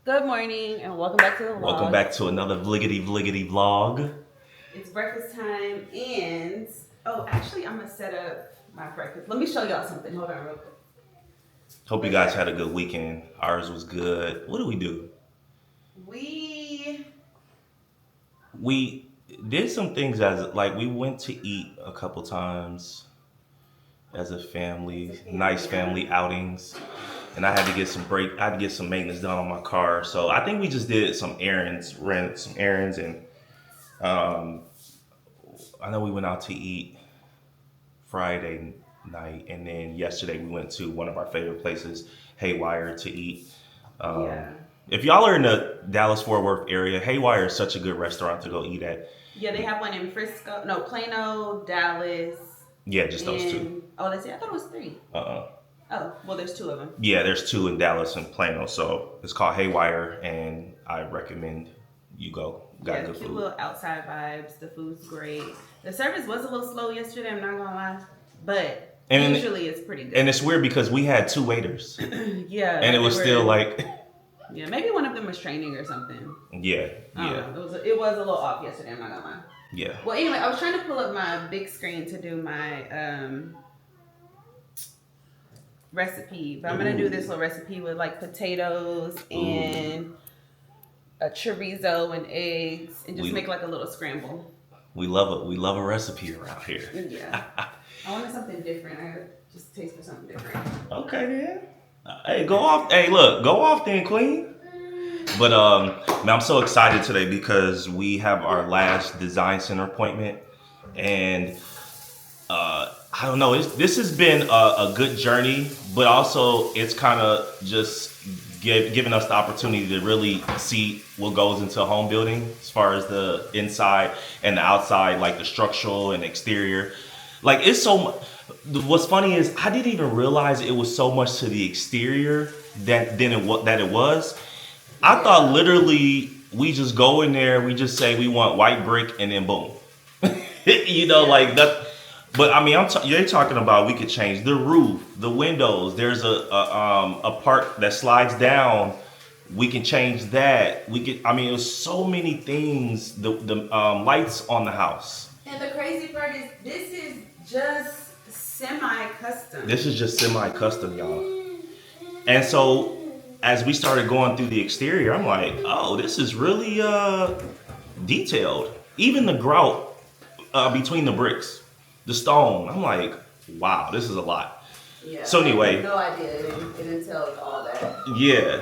Good morning and welcome back to the Welcome vlog. back to another vliggity vlog. It's breakfast time and actually I'm gonna set up my breakfast. Let me show y'all something. Hold on real quick. Hope you Where's guys had a breakfast? good weekend. Ours was good. What did we do? We We did some things as like we went to eat a couple times as a as a family, nice family, family outings. And I had to get some I had to get some maintenance done on my car. So I think we just did some errands, ran some errands, and um, I know we went out to eat Friday night, and then yesterday we went to one of our favorite places, Haywire, to eat. Um, yeah. if y'all are in the Dallas Fort Worth area, Haywire is such a good restaurant to go eat at. Yeah, they have one in Frisco, no, Plano, Dallas, Yeah, just those two. and that's it. I thought it was three. Uh-uh. Oh, well there's two of them. Yeah, there's two in Dallas and Plano, so it's called Haywire, and I recommend you go. Got Yeah, good cute food. little outside vibes. The food's great. The service was a little slow yesterday, I'm not gonna lie. But And usually it's pretty and good. it's weird because we had two waiters, Yeah, and it like they was still were. like, Yeah, maybe one of them was training or something. yeah, I yeah, don't know. It was a little off yesterday. I'm not gonna lie. yeah. Well, anyway, I was trying to pull up my big screen to do my recipe, but I'm gonna do this Ooh, little recipe with like potatoes ooh. and a chorizo and eggs, and just We make like a little scramble. we love it. We love a recipe around here. Yeah, I wanted something different. I just taste for something different. Okay then. Hey, go off. Hey, look, go off then, Queen. But man, I'm so excited today because we have our last design center appointment, and I don't know. This has been a good journey, but also it's kind of just giving us the opportunity to really see what goes into home building as far as the inside and the outside, like the structural and exterior. Like it's so. What's funny is I didn't even realize it was so much to the exterior that it was. I thought Yeah. literally we just go in there, we just say we want white brick, and then boom. Yeah. Like that. But I mean, you're talking about we could change the roof, the windows. There's a part that slides down. We can change that. We could. I mean, it was so many things. The lights on the house. And the crazy part is, this is just semi-custom. This is just semi-custom, y'all. And so as we started going through the exterior, I'm like, oh, this is really detailed. Even the grout between the bricks, the stone. I'm like, wow, this is a lot. Yeah, So I had anyway, no idea it entailed all that. yeah.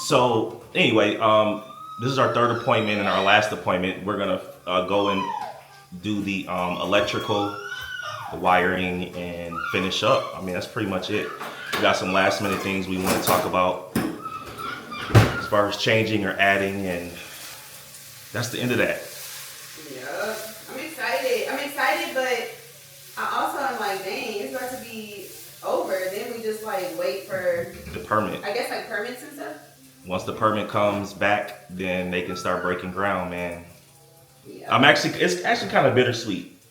So anyway, this is our third appointment and our last appointment. We're gonna go and do the electrical, the wiring, and finish up. I mean, that's pretty much it. We got some last minute things we want to talk about as far as changing or adding, and that's the end of that. Yeah, I'm excited. I'm excited, but I also am like, dang, it's about to be over. Then we just like wait for, The permit. I guess, like permits and stuff. Once the permit comes back, then they can start breaking ground, man. Yeah. It's actually kind of bittersweet.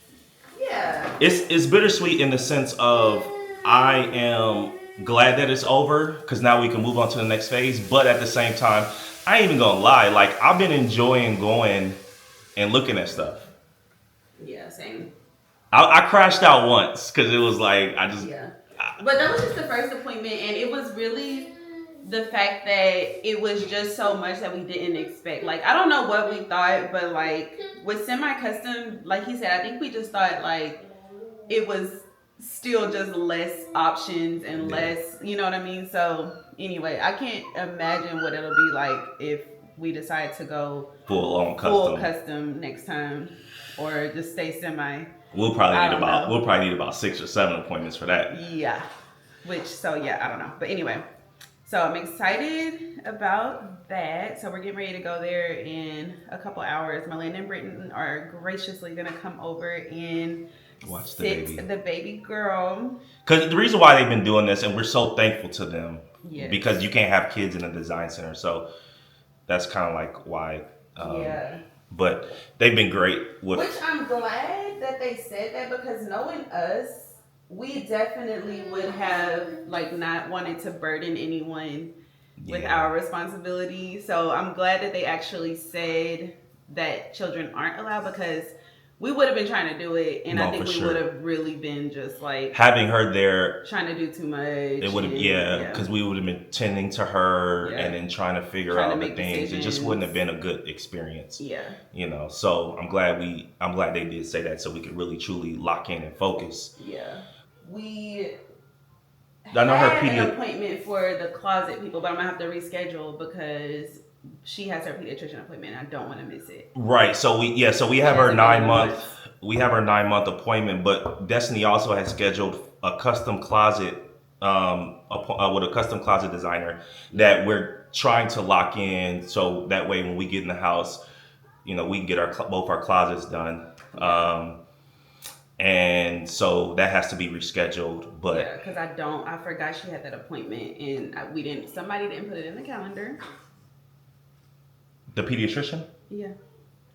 Yeah. It's bittersweet in the sense of I am glad that it's over because now we can move on to the next phase. But at the same time, I ain't even gonna lie. Like I've been enjoying going and looking at stuff. Yeah. Same. I crashed out once because it was like I just Yeah. But that was just the first appointment, and it was really the fact that it was just so much that we didn't expect. Like, I don't know what we thought, but like with semi custom, like he said, I think we just thought like it was still just less options and yeah, less, you know what I mean? So, anyway, I can't imagine what it'll be like if we decide to go full on full custom. custom next time or just stay semi. I don't know. We'll probably need about 6 or 7 appointments for that. Yeah. I don't know. But anyway, so I'm excited about that. So we're getting ready to go there in a couple hours. Melinda and Britton are graciously going to come over and Watch the sit baby. the baby girl. Because the reason why they've been doing this, and we're so thankful to them, because Yes. you can't have kids in a design center. So that's kind of like why. Yeah. But they've been great with. Which I'm glad that they said that, because knowing us, we definitely would have like not wanted to burden anyone with Yeah. our responsibility. So I'm glad that they actually said that children aren't allowed, because we would have been trying to do it, and No, I think for we sure. would have really been just like Having her there, trying to do too much. it would have, because we would have been tending to her and then trying to figure Trying to out the make things. It just decisions. wouldn't have been a good experience. Yeah. You know, so I'm glad they did say that, so we could really truly lock in and focus. Yeah. We I know her had an pediatrician. appointment for the closet people, but I'm gonna have to reschedule because she has her pediatrician appointment and I don't want to miss it. Right. So we have She her hasn't been 9-month. once. We have her 9-month appointment, but Destiny also has scheduled a custom closet with a custom closet designer that we're trying to lock in, so that way when we get in the house, you know, we can get both our closets done. And so that has to be rescheduled. But yeah, because I forgot she had that appointment and somebody didn't put it in the calendar. The pediatrician? Yeah.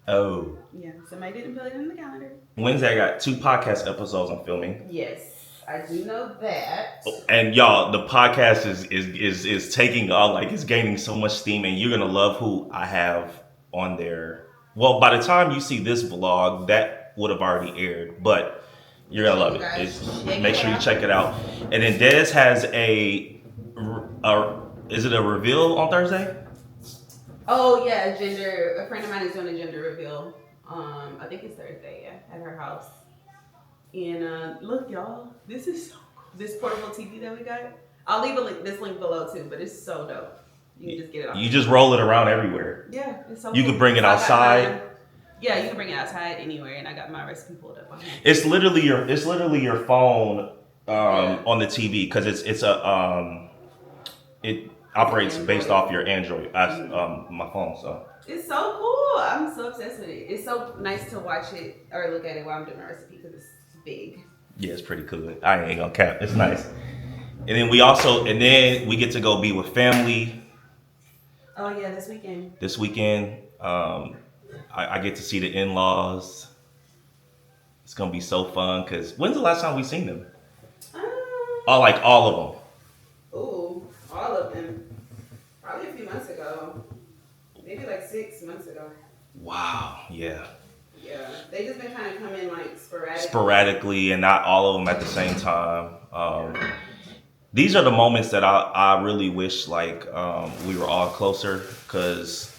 Oh. Yeah, somebody didn't put it in the calendar. Wednesday, I got 2 podcast episodes I'm filming. Yes, I do know that. And y'all, the podcast is taking off, like it's gaining so much steam, and you're gonna love who I have on there. Well, by the time you see this vlog, that would have already aired, but you're gonna love it. Make sure you check it out. And then Des has is it a reveal on Thursday? Oh yeah, a friend of mine is doing a gender reveal. I think it's Thursday, yeah, at her house. And look, y'all, this is so cool. This portable TV that we got. I'll leave this link below too, but it's so dope. You can just get it off. You just roll it around everywhere. Yeah, it's so You cool. could bring it So outside. Yeah, you can bring it outside anywhere, and I got my recipe pulled up on here. It's literally your phone on the TV, because it operates based off your Android my phone. So it's so cool. I'm so obsessed with it. It's so nice to watch it or look at it while I'm doing my recipe because it's big. yeah, it's pretty cool. I ain't gonna cap. It's nice. And then we get to go be with family Oh yeah, this weekend. this weekend. I get to see the in-laws. It's gonna be so fun, because when's the last time we seen them? Like all of them. Ooh, all of them. Probably a few months ago. Maybe like 6 months ago. Wow. Yeah. Yeah, they just been kind of coming like Sporadically, and not all of them at the same time. These are the moments that I really wish we were all closer, because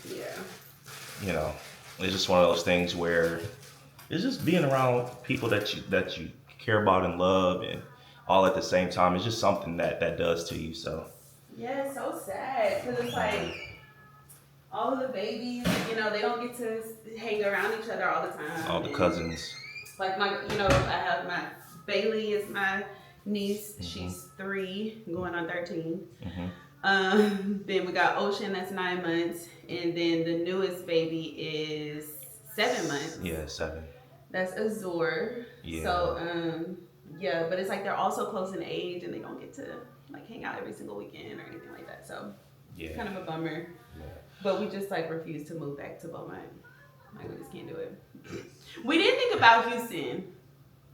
you know, it's just one of those things where it's just being around people that you care about and love, and all at the same time. It's just something that does to you. So yeah, it's so sad because it's like all of the babies, you know, they don't get to hang around each other all the time. all the cousins. Like I have my Bailey is my niece. Mm-hmm. She's 3, going on 13. Mm-hmm. Then we got Ocean, that's 9 months, and then the newest baby is 7 months. Yeah, 7. That's Azor. Yeah. So yeah, but it's like they're also close in age, and they don't get to like hang out every single weekend or anything like that. So yeah, kind of a bummer. Yeah. But we just like refuse to move back to Beaumont. Like we just can't do it. We didn't think about Houston.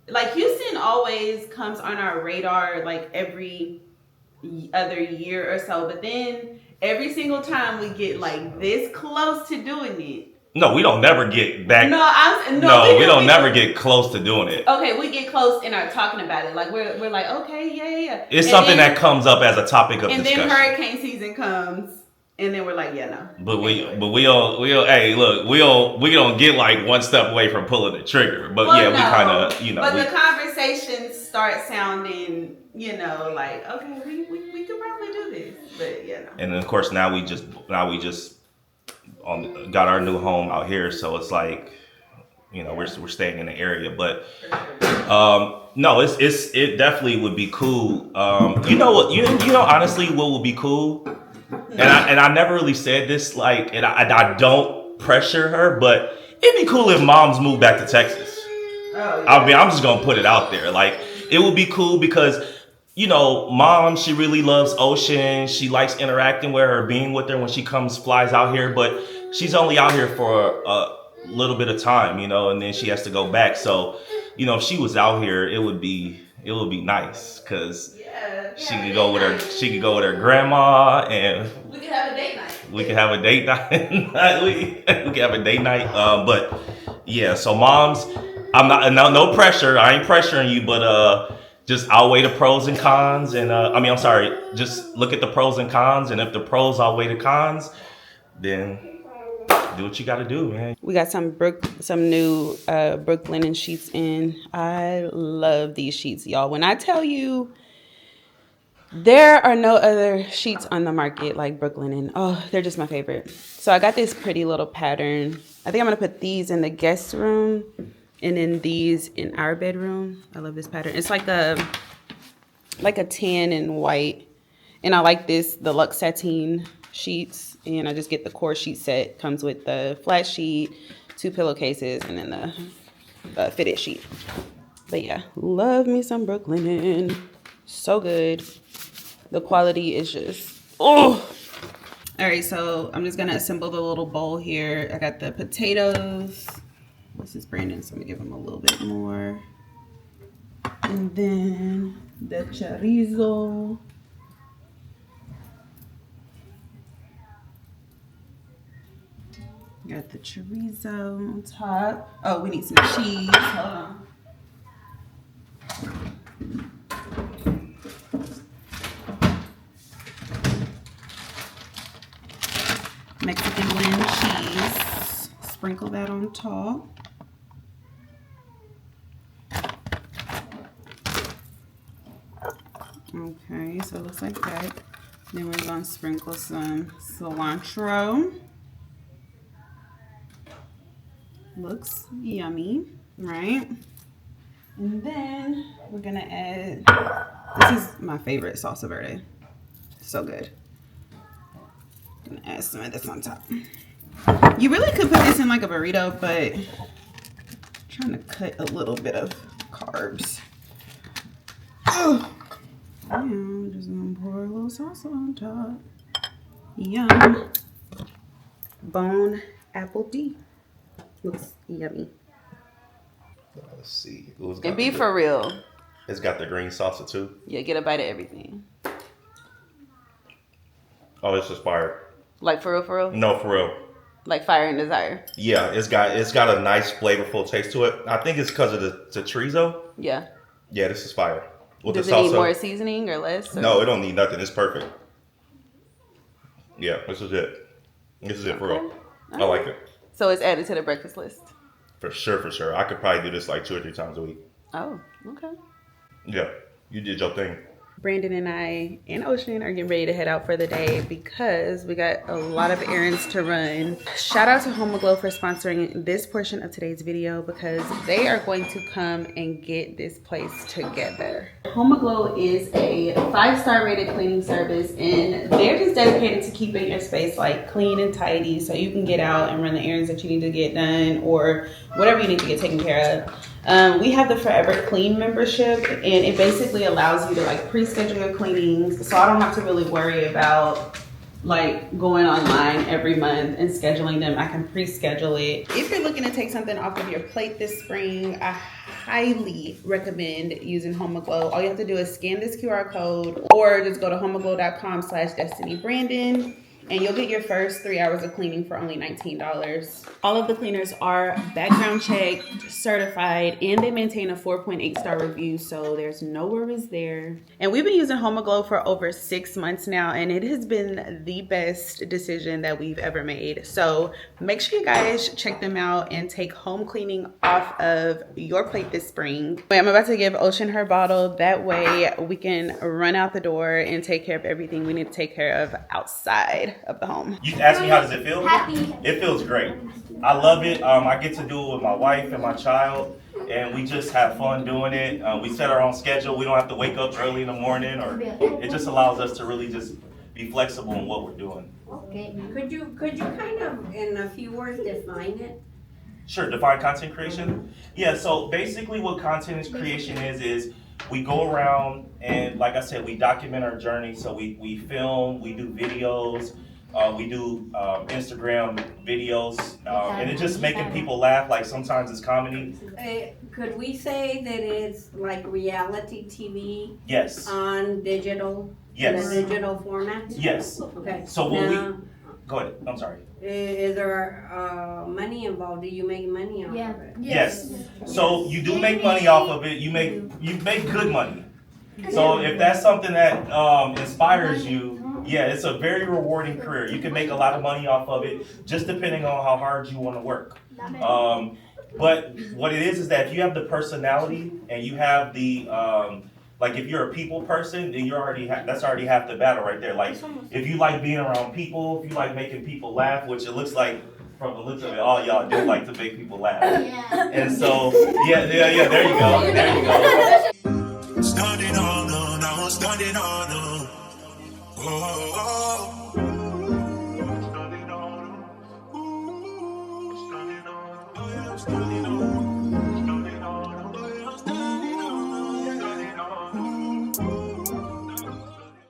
Like Houston always comes on our radar like every other year or so, but then every single time we get like this close to doing it. No, we don't never get back. We don't never get close to doing it. Okay, we get close and are talking about it. Like we're like, okay, yeah. It's something that comes up as a topic of discussion. And then hurricane season comes, and then we're like, yeah, no. But we don't. Hey, look, we don't get like one step away from pulling the trigger. But we kind of, But the conversations start sounding, like, okay, we could probably do this. But yeah, no. And then of course now we just got our new home out here, so it's like, we're staying in the area. But no, it definitely would be cool. You know what? Honestly, what would be cool? And I never really said this, like, and I don't pressure her, but it'd be cool if moms moved back to Texas. Oh, yeah. I mean, I'm just gonna put it out there. Like, it would be cool because, mom, she really loves Ocean. She likes interacting with her, being with her when she flies out here. But she's only out here for a little bit of time, and then she has to go back. So, if she was out here, it would be nice because. Yeah. Yeah. She could go with her. She could go with her grandma, and We could have a date night. we could have a date night. we could have a date night. But yeah, so moms, I'm not no pressure. I ain't pressuring you, but just outweigh the pros and cons. And I mean, I'm sorry. Just look at the pros and cons, and if the pros outweigh the cons, then do what you got to do, man. We got some new Brook linen sheets in. I love these sheets, y'all. When I tell you, there are no other sheets on the market like Brook linen. Oh, they're just my favorite. So I got this pretty little pattern. I think I'm gonna put these in the guest room, and then these in our bedroom. I love this pattern. It's like a tan and white, and I like this the Luxe sateen sheets, and I just get the core sheet set. Comes with the flat sheet, 2 pillowcases, and then the fitted sheet. But yeah, love me some Brook linen. So good. The quality is just, oh. All right, so I'm just gonna assemble the little bowl here. I got the potatoes. This is Brandon, so I'm gonna give him a little bit more. And then the chorizo. Got the chorizo on top. Oh, we need some cheese. Hold on. Mexican blend cheese. Sprinkle that on top. Okay, so it looks like that. Then we're gonna sprinkle some cilantro. Looks yummy, right? And then we're gonna add, this is my favorite salsa verde. So good. I'm gonna add some of this on top. You really could put this in like a burrito, but I'm trying to cut a little bit of carbs. Oh. I'm just gonna pour a little salsa on top. Yum. Bone apple tea. Looks yummy. Let's see. And be for real. It's got the green salsa too. Yeah, get a bite of everything. Oh, it's just fire. Like for real? No, for real. Like fire and desire. Yeah, it's got a nice flavorful taste to it. I think it's because of the chorizo. Yeah. Yeah, this is fire. With Does the it salsa, need more seasoning or less? Or? No, it don't need nothing. It's perfect. Yeah, this is it. This is it for real. I like it. So it's added to the breakfast list? For sure. I could probably do this like 2 or 3 times a week. Oh, okay. Yeah, you did your thing. Brandon and I and Ocean are getting ready to head out for the day because we got a lot of errands to run. Shout out to Home Aglow for sponsoring this portion of today's video because they are going to come and get this place together. Home Aglow is a 5-star rated cleaning service, and they're just dedicated to keeping your space like clean and tidy so you can get out and run the errands that you need to get done or whatever you need to get taken care of. We have the Forever Clean membership, and it basically allows you to like pre-schedule your cleanings, so I don't have to really worry about like going online every month and scheduling them. I can pre-schedule it. If you're looking to take something off of your plate this spring, I highly recommend using Home Aglow. All you have to do is scan this QR code or just go to homeaglow.com/DestineBrandon. And you'll get your first 3 hours of cleaning for only $19. All of the cleaners are background checked, certified, and they maintain a 4.8-star review, so there's no worries there. And we've been using Home Aglow for over 6 months now, and it has been the best decision that we've ever made. So make sure you guys check them out and take home cleaning off of your plate this spring. I'm about to give Ocean her bottle. That way we can run out the door and take care of everything we need to take care of outside of the home. You asked me how does it feel? It feels great. I love it. I get to do it with my wife and my child, and we just have fun doing it. We set our own schedule. We don't have to wake up early in the morning, or it just allows us to really just be flexible in what we're doing. Okay. Could you kind of in a few words define it? Sure. Define content creation. Yeah. So basically, what content creation is we go around and, like I said, we document our journey. So we film, we do videos. We do Instagram videos, and it's just making people laugh. Like sometimes it's comedy. Could we say that it's like reality TV Yes. on digital? Yes. In a digital format? Yes. Okay. So when now, we go ahead. I'm sorry. is there money involved? Do you make money off of it? Yes. So you do make money off of it. You make good money. So if that's something that inspires you, yeah, it's a very rewarding career. You can make a lot of money off of it, just depending on how hard you want to work. But what it is that if you have the personality and you have the like if you're a people person, then you're already that's already half the battle right there. Like if you like being around people, if you like making people laugh, which it looks like from the looks of it, all y'all do like to make people laugh. And so yeah, there you go, there you go. Starting on, no, no, starting on, no. Oh, oh, oh. Starting on, ooh, starting on, oh yeah, starting on, starting on, oh yeah, starting on.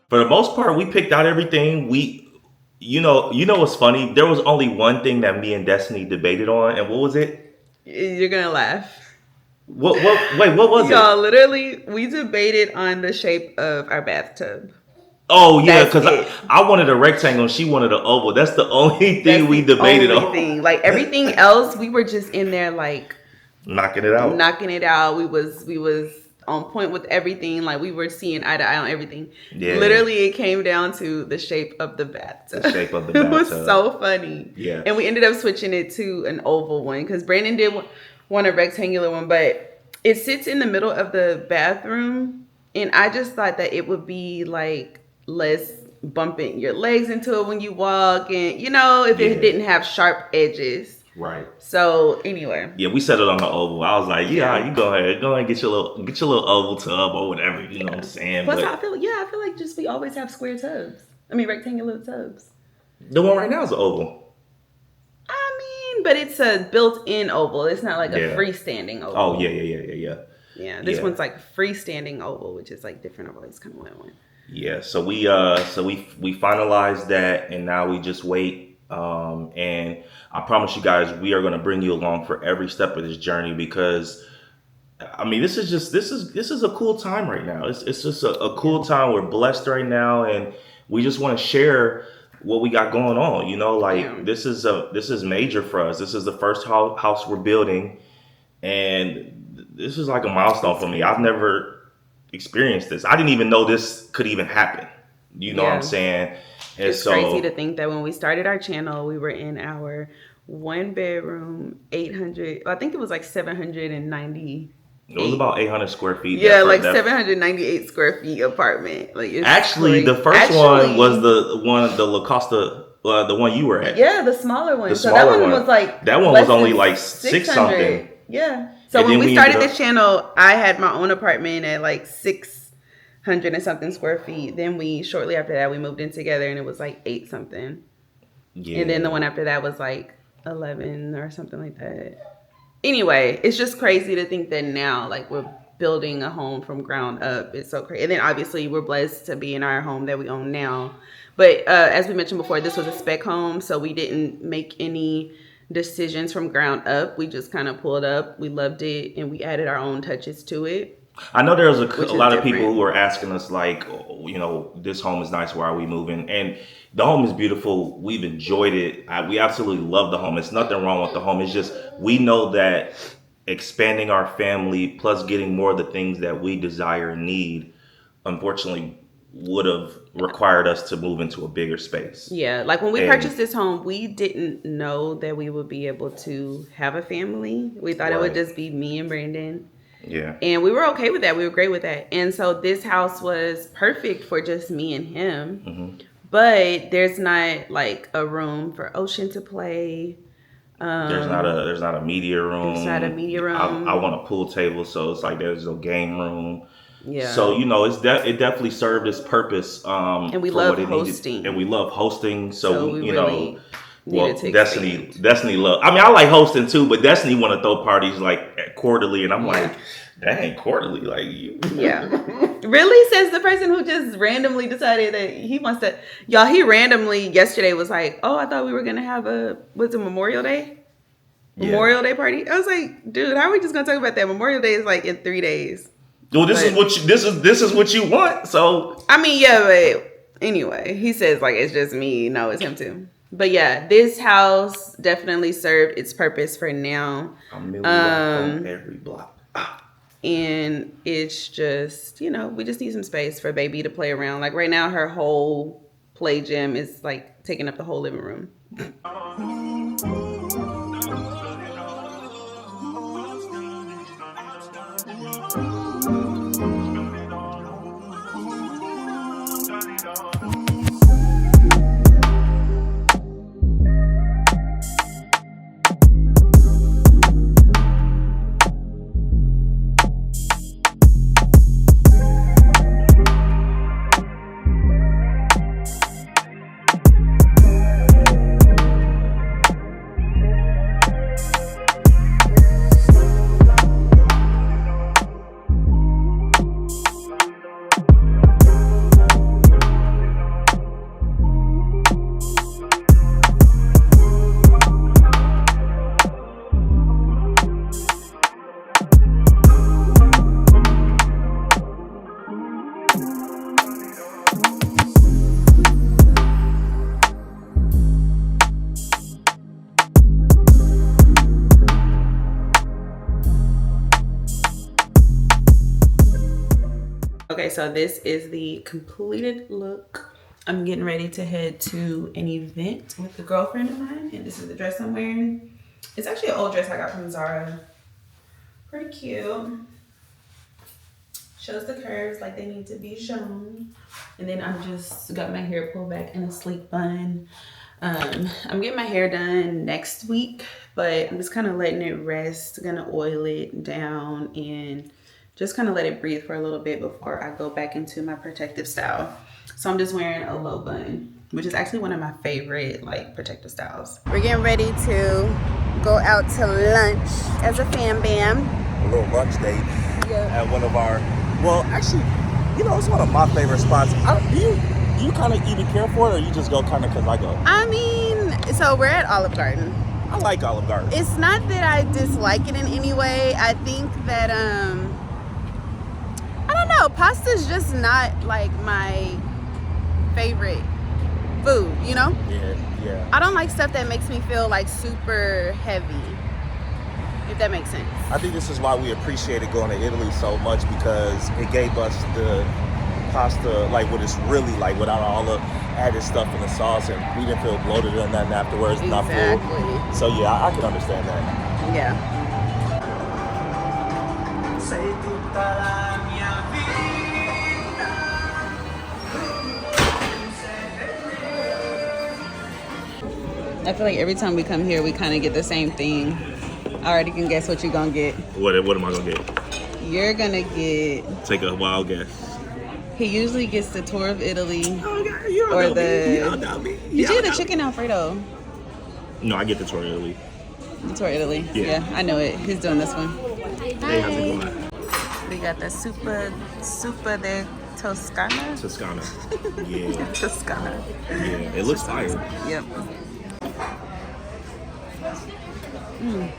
For the most part, we picked out everything. You know what's funny? There was only one thing that me and Destiny debated on, and what was it? You're gonna laugh. What was it? Y'all, literally, we debated on the shape of our bathtub. Oh yeah, That's because I wanted a rectangle and she wanted an oval. That's the only thing we debated on. Thing. Like everything else, we were just in there like knocking it out. We was on point with everything. Like we were seeing eye to eye on everything. Yeah. Literally, it came down to the shape of the bathtub. The shape of the bathtub. It was so funny. Yeah. And we ended up switching it to an oval one because Brandon did want a rectangular one, but it sits in the middle of the bathroom, and I just thought that it would be like less bumping your legs into it when you walk, and if it didn't have sharp edges. Right. So anyway. Yeah, we set it on the oval. I was like, yeah, you go ahead and get your little oval tub or whatever. You know what I'm saying? Plus, I feel like just we always have square tubs. I mean, rectangular tubs. The one right now is an oval. But it's a built-in oval. It's not like a freestanding oval. Oh yeah. Yeah, this one's like freestanding oval, which is like different. I've always kind of wanted one. Yeah, so we finalized that, and now we just wait. And I promise you guys, we are going to bring you along for every step of this journey because, I mean, this is a cool time right now. It's just a cool time. We're blessed right now, and we just want to share what we got going on. This is major for us. This is the first house we're building, and this is like a milestone for me. I've never experienced this. I didn't even know this could even happen. You know what I'm saying? And it's crazy to think that when we started our channel, we were in our 1-bedroom, 800. I think it was like 790. It was about 800 square feet. Yeah, like 798 square feet apartment. Like the first one was the La Costa, the one you were at. Yeah, the smaller one. That one was like that one was only like 6 something. Yeah. So when we started this channel, I had my own apartment at like 600 and something square feet. Then shortly after that we moved in together and it was like 8 something. Yeah. And then the one after that was like 11 or something like that. Anyway, it's just crazy to think that now, like, we're building a home from ground up. It's so crazy. And then, obviously, we're blessed to be in our home that we own now. But as we mentioned before, this was a spec home, so we didn't make any decisions from ground up. We just kind of pulled up. We loved it, and we added our own touches to it. I know there was a lot of people who were asking us, like, this home is nice. Why are we moving? And the home is beautiful. We've enjoyed it. We absolutely love the home. It's nothing wrong with the home. It's just we know that expanding our family plus getting more of the things that we desire and need, unfortunately, would have required us to move into a bigger space. Yeah, like when we purchased this home, we didn't know that we would be able to have a family. We thought it would just be me and Brandon. Yeah. And we were okay with that. We were great with that. And so this house was perfect for just me and him. Mm-hmm. But there's not like a room for Ocean to play. There's not a media room. There's not a media room. I want a pool table, so it's like there's no game room. Yeah. So it definitely served its purpose. And we love hosting. And we love hosting. So we needed Well, to Destiny, expand. Destiny love. I mean, I like hosting too, but Destiny want to throw parties like quarterly, and I'm Yeah. like, dang, quarterly, like you. Yeah. Really? Says the person who just randomly decided that he wants to. Y'all, he randomly yesterday was like, oh, I thought we were going to have what's it, Memorial Day? Yeah. Memorial Day party? I was like, dude, how are we just going to talk about that? Memorial Day is like in 3 days. Well, this is But- what you, this is what you want. So I mean, yeah, but anyway, he says like it's just me. No, it's him too. But yeah, this house definitely served its purpose for now. a million on every block. And it's just, we just need some space for baby to play around. Like right now, her whole play gym is like taking up the whole living room. Okay, so this is the completed look. I'm getting ready to head to an event with a girlfriend of mine, and this is the dress I'm wearing. It's actually an old dress I got from Zara. Pretty cute. Shows the curves like they need to be shown. And then I'm just got my hair pulled back in a sleek bun. I'm getting my hair done next week, but I'm just kind of letting it rest. Gonna oil it down and just kind of let it breathe for a little bit before I go back into my protective style. So I'm just wearing a low bun, which is actually one of my favorite like protective styles. We're getting ready to go out to lunch as a fam bam. A little lunch date Yeah. at one of our. Well, actually, it's one of my favorite spots. Do you kind of even care for it, or you just go kind of because I go? I mean, so we're at Olive Garden. I like Olive Garden. It's not that I dislike it in any way. I think that I don't know, pasta's just not like my favorite food, Yeah. I don't like stuff that makes me feel like super heavy, if that makes sense. I think this is why we appreciated going to Italy so much, because it gave us the pasta like what it's really like without all the added stuff in the sauce, and we didn't feel bloated or nothing afterwards. Not full. Exactly. So yeah, I can understand that. Yeah. I feel like every time we come here, we kind of get the same thing. I already can guess what you're gonna get. What am I gonna get? You're gonna get. Take a wild guess. He usually gets the tour of Italy. Oh, God, you Or don't know the- me. You don't know me. Did you get the chicken Alfredo? No, I get the tour of Italy. The tour of Italy. Yeah. I know it. He's doing this one. Hey, how's it going? We got the super de Toscana. Toscana. Yeah. Toscana. Yeah. It looks fire. Yep. Mm.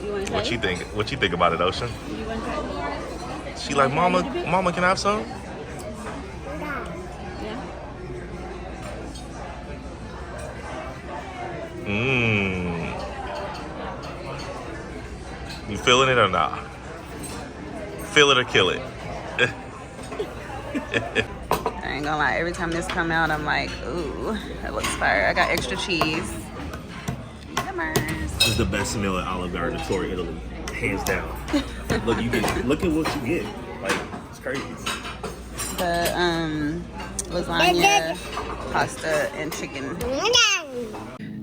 You want to What you think? What you think about it, Ocean? She like, Mama, can I have some? Yeah. Mmm. You feeling it or not? Feel it or kill it. I ain't gonna lie. Every time this come out, I'm like, ooh, that looks fire. I got extra cheese. Yummers. This is the best meal at Olive Garden, tour of Italy, hands down. Look at what you get. Like, it's crazy. The lasagna, pasta, and chicken.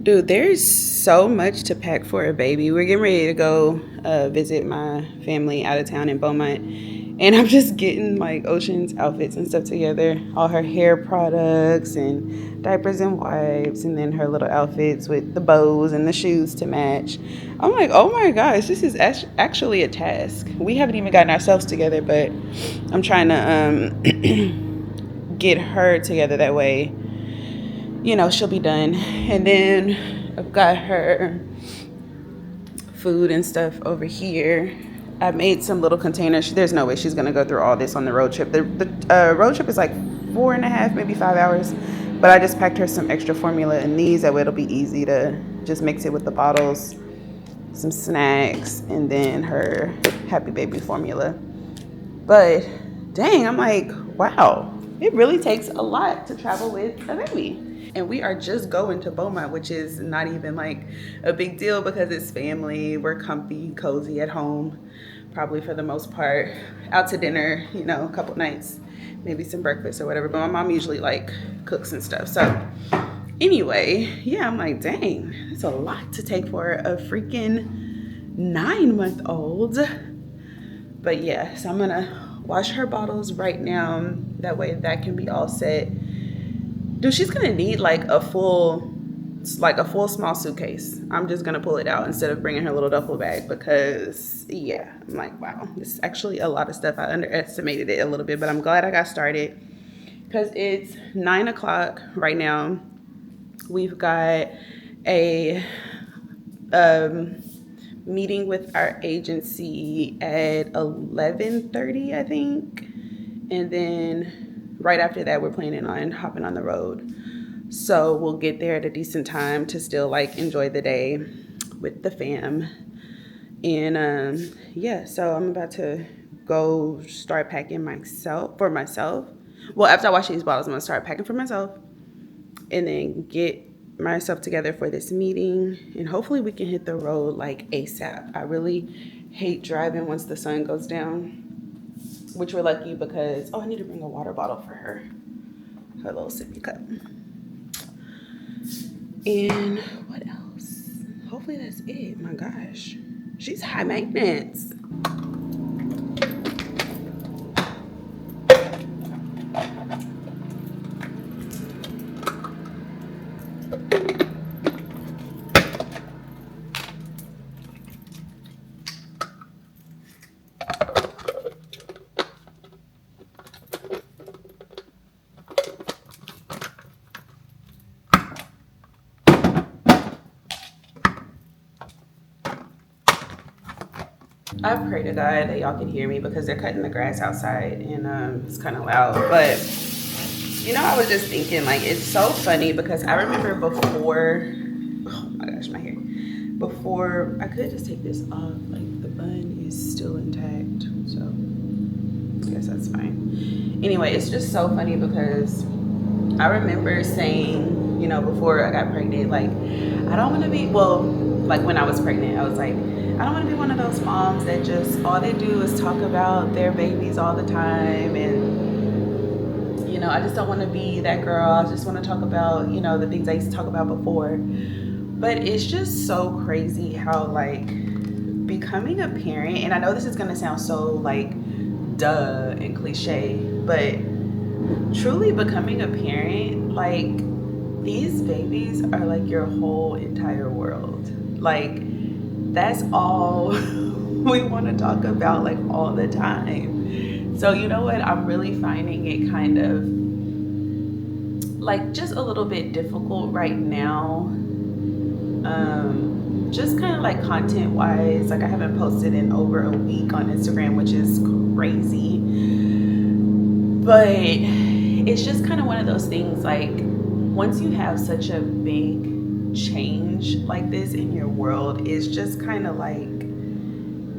Dude, there's so much to pack for a baby. We're getting ready to go visit my family out of town in Beaumont. And I'm just getting like Ocean's outfits and stuff together, all her hair products and diapers and wipes, and then her little outfits with the bows and the shoes to match. I'm like, oh my gosh, this is actually a task. We haven't even gotten ourselves together, but I'm trying to get her together that way, she'll be done. And then I've got her food and stuff over here. I made some little containers. There's no way she's gonna go through all this on the road trip. The road trip is like 4.5, maybe 5 hours. But I just packed her some extra formula in these. That way it'll be easy to just mix it with the bottles, some snacks, and then her Happy Baby formula. But dang, I'm like, wow, it really takes a lot to travel with a baby. And we are just going to Beaumont, which is not even like a big deal because it's family. We're comfy, cozy at home, probably for the most part. Out to dinner, a couple nights, maybe some breakfast or whatever. But my mom usually like cooks and stuff. So anyway, yeah, I'm like, dang, that's a lot to take for a freaking 9-month-old. But yeah, so I'm gonna wash her bottles right now. That way that can be all set. Dude, she's gonna need like a full small suitcase. I'm just gonna pull it out instead of bringing her little duffel bag because yeah, I'm like, wow, this is actually a lot of stuff. I underestimated it a little bit, but I'm glad I got started because it's 9 o'clock right now. We've got a meeting with our agency at 11:30, I think, and then right after that we're planning on hopping on the road, so we'll get there at a decent time to still like enjoy the day with the fam. And yeah, so I'm about to go start packing for myself. Well, after I wash these bottles, I'm gonna start packing for myself and then get myself together for this meeting, and hopefully we can hit the road like ASAP. I really hate driving once the sun goes down, which we're lucky because, I need to bring a water bottle for her little sippy cup. And what else? Hopefully that's it. My gosh, she's high maintenance. I pray to God that y'all can hear me because they're cutting the grass outside and it's kind of loud. But I was just thinking, like, it's so funny because I remember before, oh my gosh, my hair. Before, I could just take this off, like the bun is still intact, so I guess that's fine. Anyway, it's just so funny because I remember saying, before I got pregnant, like, I don't want to be, well, like when I was pregnant, I was like, I don't want to be one of those moms that just, all they do is talk about their babies all the time. And, I just don't want to be that girl. I just want to talk about, the things I used to talk about before. But it's just so crazy how, like, becoming a parent, and I know this is going to sound so, like, duh and cliche, but truly becoming a parent, like, these babies are like your whole entire world. Like, that's all we want to talk about, like, all the time. So you know what, I'm really finding it kind of like just a little bit difficult right now, just kind of like content wise. Like, I haven't posted in over a week on Instagram, which is crazy, but it's just kind of one of those things, like, once you have such a big change like this in your world, it's just kind of like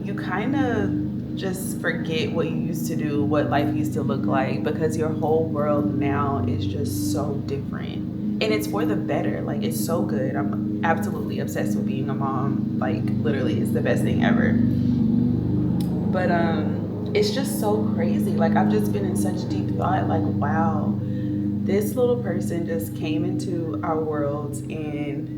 you kind of just forget what you used to do, what life used to look like, because your whole world now is just so different. And it's for the better. Like, it's so good. I'm absolutely obsessed with being a mom. Like, literally, it's the best thing ever. But it's just so crazy. Like, I've just been in such deep thought, like, wow, this little person just came into our worlds and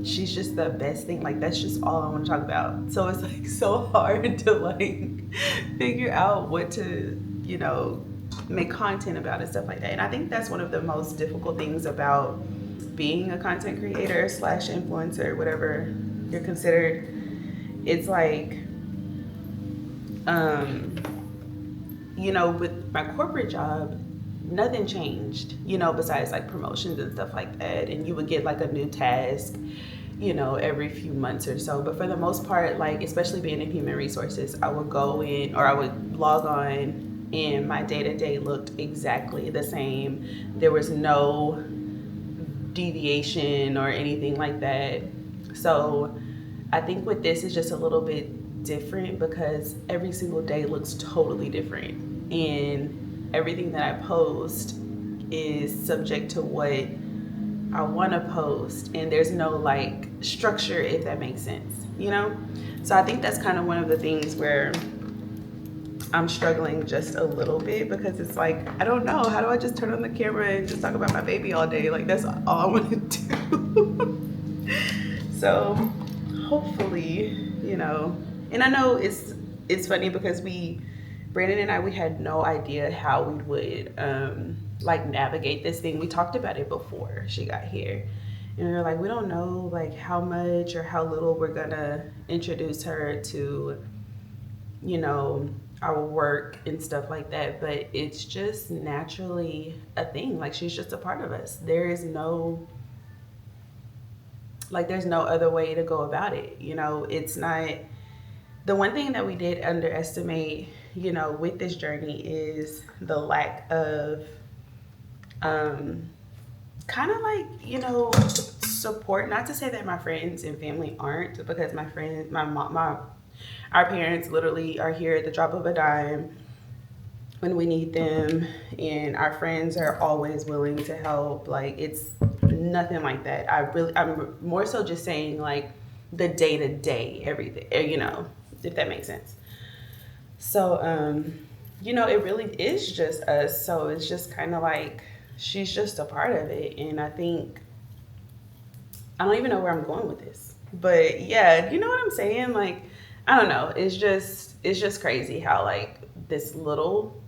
she's just the best thing. Like, that's just all I want to talk about. So it's like so hard to like figure out what to, make content about and stuff like that. And I think that's one of the most difficult things about being a content creator slash influencer, whatever you're considered. It's like, with my corporate job, nothing changed, besides like promotions and stuff like that. And you would get like a new task, every few months or so. But for the most part, like, especially being in human resources, I would go in or I would log on and my day-to-day looked exactly the same. There was no deviation or anything like that. So I think with this is just a little bit different because every single day looks totally different. And everything that I post is subject to what I want to post, and there's no like structure, if that makes sense, So I think that's kind of one of the things where I'm struggling just a little bit because it's like, I don't know, how do I just turn on the camera and just talk about my baby all day? Like, that's all I want to do. So hopefully, and I know it's funny because Brandon and I, we had no idea how we would like navigate this thing. We talked about it before she got here, and we were like, we don't know like how much or how little we're gonna introduce her to, our work and stuff like that. But it's just naturally a thing. Like, she's just a part of us. There's no other way to go about it. It's not. The one thing that we did underestimate, with this journey is the lack of kind of like, support. Not to say that my friends and family aren't, because my friends, my mom, our parents literally are here at the drop of a dime when we need them, and our friends are always willing to help. Like, it's nothing like that. I'm more so just saying like the day-to-day everything, if that makes sense. So, it really is just us. So it's just kind of like, she's just a part of it. And I think, I don't even know where I'm going with this, but yeah, you know what I'm saying? Like, I don't know. It's just crazy how like this little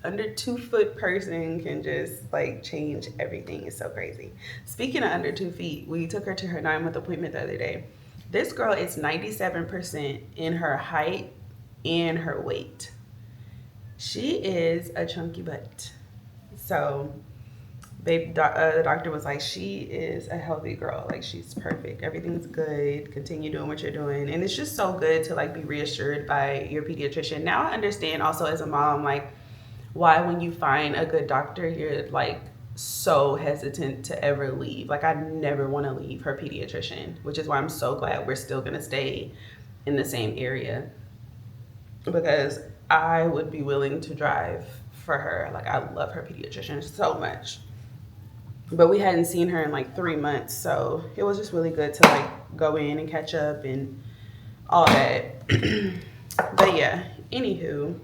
under 2 foot person can just like change everything. It's so crazy. Speaking of under 2 feet, we took her to her 9-month appointment the other day. This girl is 97% in her height and her weight. She is a chunky butt. So the doctor was like, she is a healthy girl. Like, she's perfect. Everything's good. Continue doing what you're doing. And it's just so good to like be reassured by your pediatrician. Now I understand also as a mom, like, why when you find a good doctor, you're like so hesitant to ever leave. Like, I never want to leave her pediatrician, which is why I'm so glad we're still going to stay in the same area, because I would be willing to drive for her. Like, I love her pediatrician so much. But we hadn't seen her in like 3 months, so it was just really good to like go in and catch up and all that. But yeah, anywho,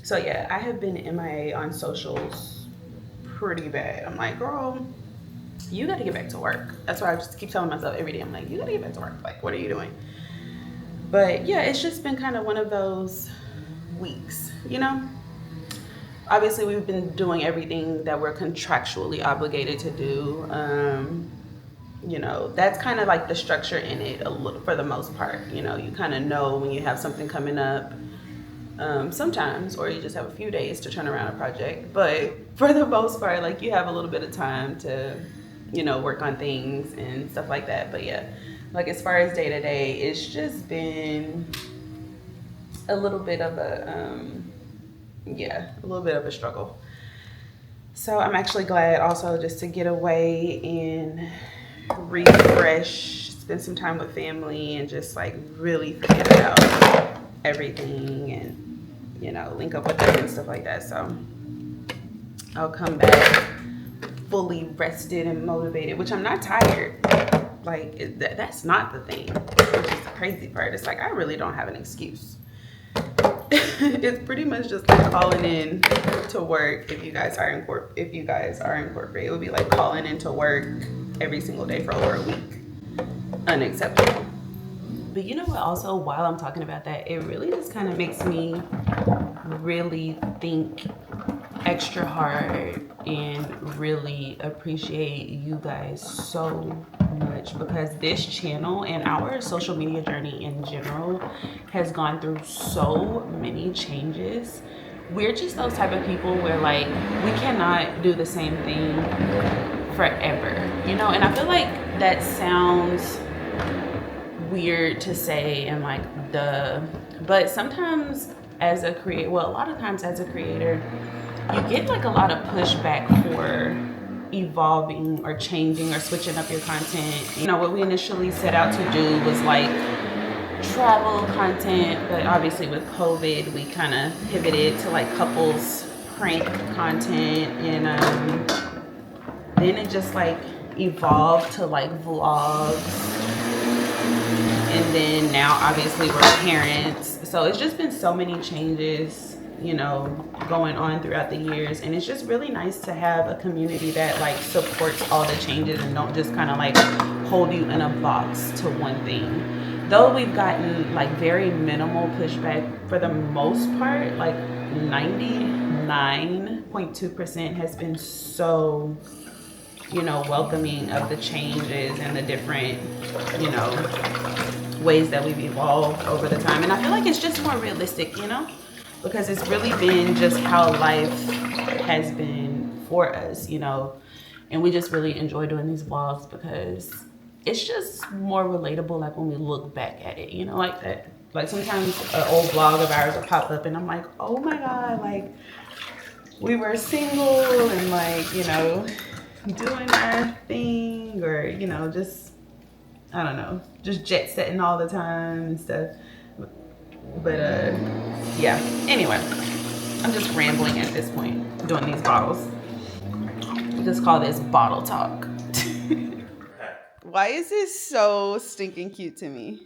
so yeah, I have been MIA on socials pretty bad. I'm like, girl, you got to get back to work. That's what I just keep telling myself every day. I'm like, you got to get back to work. Like, what are you doing? But yeah, it's just been kind of one of those weeks, Obviously, we've been doing everything that we're contractually obligated to do. That's kind of like the structure in it for the most part. You kind of know when you have something coming up sometimes, or you just have a few days to turn around a project. But for the most part, like, you have a little bit of time to, work on things and stuff like that. But yeah, like, as far as day to day, it's just been a little bit of a struggle. So I'm actually glad also just to get away and refresh, spend some time with family, and just like really forget about everything and, link up with them and stuff like that. So I'll come back fully rested and motivated, which I'm not tired. Like, that's not the thing, which is the crazy part. It's like, I really don't have an excuse. It's pretty much just like calling in to work. If you guys are incorporated, it would be like calling into work every single day for over a week. Unacceptable. But you know what, also, while I'm talking about that, it really just kind of makes me really think extra hard and really appreciate you guys so much, because this channel and our social media journey in general has gone through so many changes. We're just those type of people where like we cannot do the same thing forever, you know. And I feel like that sounds weird to say and like duh, but sometimes as a creator, well, a lot of times as a creator, you get like a lot of pushback for evolving or changing or switching up your content. You know, what we initially set out to do was like travel content, but obviously with COVID, we kind of pivoted to like couples prank content, and then it just like evolved to like vlogs. And then now obviously we're parents. So it's just been so many changes, you know, going on throughout the years. And it's just really nice to have a community that like supports all the changes and don't just kind of like hold you in a box to one thing. Though we've gotten like very minimal pushback for the most part, like 99.2% has been so, you know, welcoming of the changes and the different, you know, ways that we've evolved over the time. And I feel like it's just more realistic, you know, because it's really been just how life has been for us, you know. And we just really enjoy doing these vlogs because it's just more relatable, like when we look back at it, you know, like that. Like sometimes an old vlog of ours will pop up and I'm like, oh my God, like we were single and like, you know, doing our thing, or, you know, just, I don't know, just jet setting all the time and stuff. But yeah, anyway, I'm just rambling at this point, doing these bottles. We just call this bottle talk. Why is this so stinking cute to me?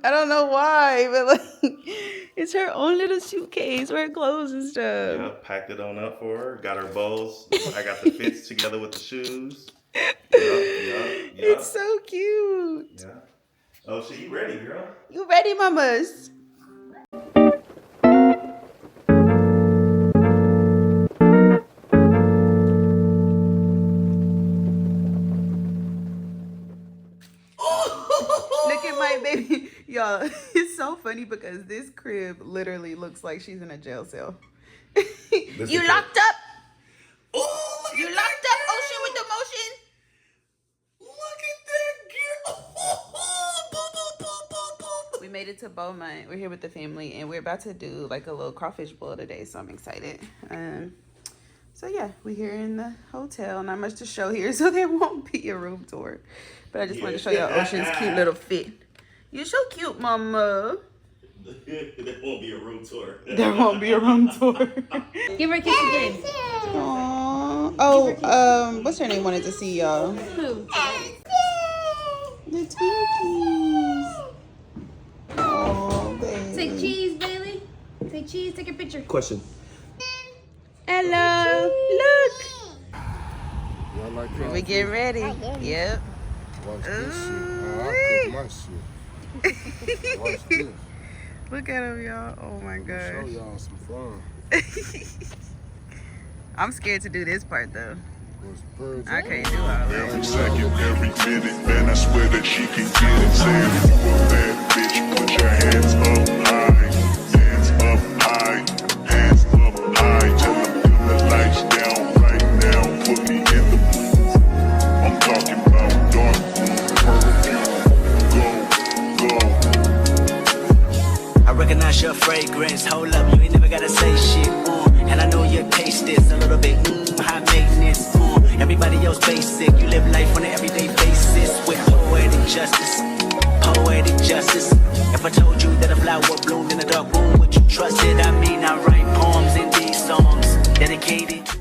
I don't know why, but like, it's her own little suitcase with her clothes and stuff. Yeah, packed it on up for her. Got her bows. I got the fits together with the shoes. Yeah. It's so cute. Yeah. Oh, so you ready, girl? You ready, mamas? Look at my baby. Y'all, it's so funny because this crib literally looks like she's in a jail cell. You locked up? Oh, You locked up, Ocean, with the motion? look at that girl. We made it to Beaumont. We're here with the family, and we're about to do like a little crawfish boil today, so I'm excited. So yeah, we're here in the hotel. Not much to show here, so there won't be a room tour. But I just wanted to show y'all Ocean's cute little fit. You're so cute, mama. There won't be a room tour. There won't be a room tour. Give her a kiss again. Aww. Oh, what's her name wanted to see y'all? Who? The Twinkies. Oh, baby. Say cheese, Bailey. Say cheese. Take a picture. Question. Hello. Look. Y'all like We getting ready. Yep. Watch this shit. I cook my shit. Watch this. Look at him, y'all. Oh my Show gosh. y'all some fun. I'm scared to do this part though. Was purge. I can't do all that. Every second, every minute, man, I swear that she can get it. Saying if you a bad bitch, put your hands up high. Hands up high. Hands up high. Till I feel the lights down right now. Put me in the mood. I'm talking about dark room perfume. Go. I recognize your fragrance. Hold up, you ain't never gotta say shit. And I know you taste this a little bit. High maintenance. Everybody else basic. You live life on an everyday basis with poetic justice. Poetic justice. If I told you that a flower bloomed in a dark room, would you trust it? I mean, I write poems in these songs dedicated to